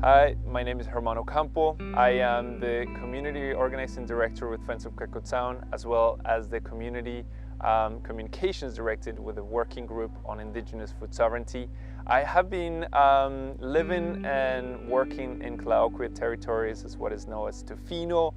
Hi, my name is Ocampo. I am the Community Organizing Director with Friends of Clayoquot Sound, as well as the Community Communications Director with the Working Group on Indigenous Food Sovereignty. I have been living and working in Clayoquot territories as what is known as Tofino,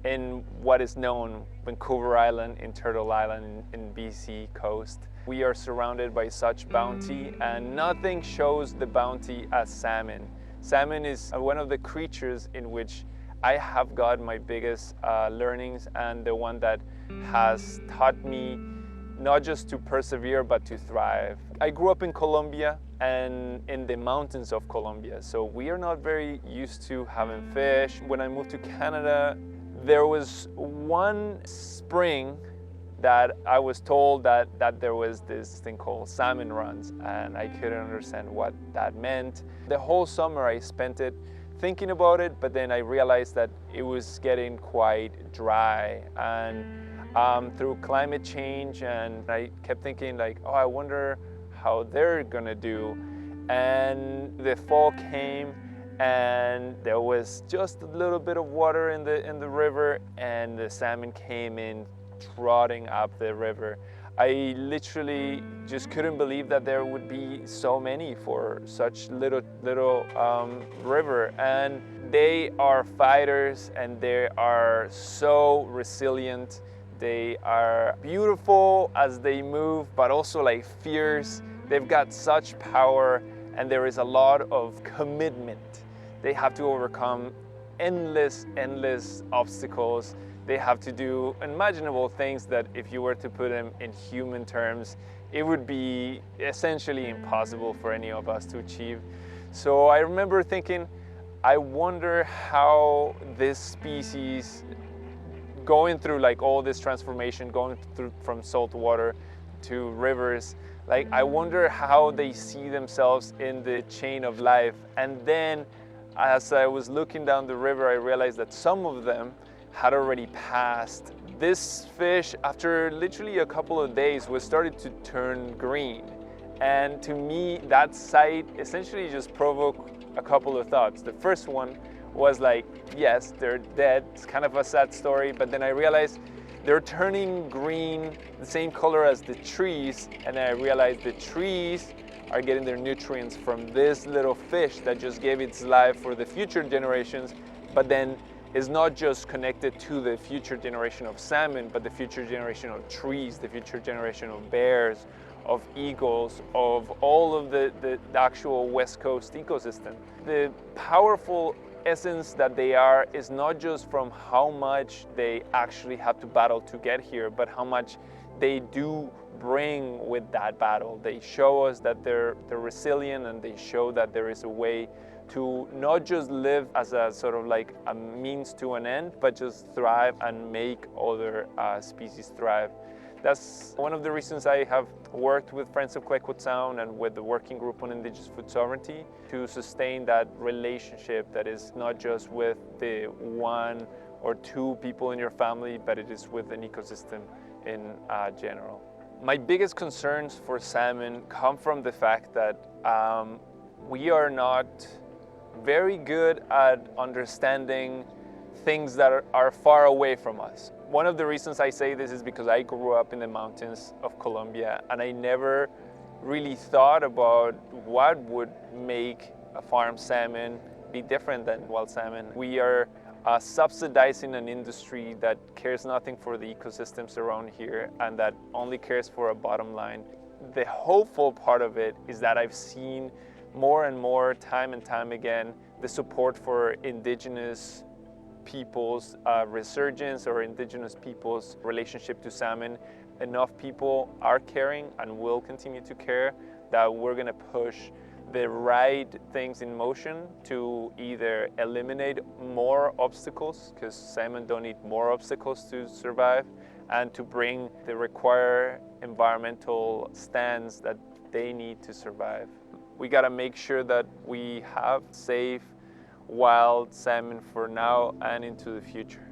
in what is known Vancouver Island, in Turtle Island in BC coast. We are surrounded by such bounty, and nothing shows the bounty as salmon. Salmon is one of the creatures in which I have got my biggest learnings, and the one that has taught me not just to persevere but to thrive. I grew up in Colombia and in the mountains of Colombia, so we are not very used to having fish. When I moved to Canada, there was one spring that I was told that there was this thing called salmon runs, and I couldn't understand what that meant. The whole summer I spent it thinking about it, but then I realized that it was getting quite dry, and through climate change, and I kept thinking like, oh, I wonder how they're gonna do. And the fall came, and there was just a little bit of water in the river, and the salmon came in trotting up the river. I literally just couldn't believe that there would be so many for such little river. And they are fighters, and they are so resilient. They are beautiful as they move, but also like fierce. They've got such power, and there is a lot of commitment. They have to overcome endless obstacles. They have to do unimaginable things that if you were to put them in human terms, it would be essentially impossible for any of us to achieve. So I remember thinking, I wonder how this species, going through like all this transformation, going through from salt water to rivers, like I wonder how they see themselves in the chain of life. And then as I was looking down the river, I realized that some of them had already passed. This fish, after literally a couple of days, was started to turn green. And to me, that sight essentially just provoked a couple of thoughts. The first one was like, yes, they're dead. It's kind of a sad story, but then I realized they're turning green, the same color as the trees, and then I realized the trees are getting their nutrients from this little fish that just gave its life for the future generations, but then is not just connected to the future generation of salmon, but the future generation of trees, the future generation of bears, of eagles, of all of the actual West Coast ecosystem. The powerful essence that they are is not just from how much they actually have to battle to get here, but how much they do bring with that battle. They show us that they're resilient, and they show that there is a way to not just live as a sort of like a means to an end, but just thrive and make other species thrive. That's one of the reasons I have worked with Friends of Clayoquot Sound and with the Working Group on Indigenous Food Sovereignty to sustain that relationship that is not just with the one or two people in your family, but it is with an ecosystem in general. My biggest concerns for salmon come from the fact that we are not very good at understanding things that are far away from us. One of the reasons I say this is because I grew up in the mountains of Colombia, and I never really thought about what would make a farm salmon be different than wild salmon. We are subsidizing an industry that cares nothing for the ecosystems around here, and that only cares for a bottom line. The hopeful part of it is that I've seen more and more, time and time again, the support for Indigenous people's resurgence or Indigenous people's relationship to salmon. Enough people are caring and will continue to care that we're going to push the right things in motion to either eliminate more obstacles, because salmon don't need more obstacles to survive, and to bring the required environmental stands that they need to survive. We got to make sure that we have safe wild salmon for now and into the future.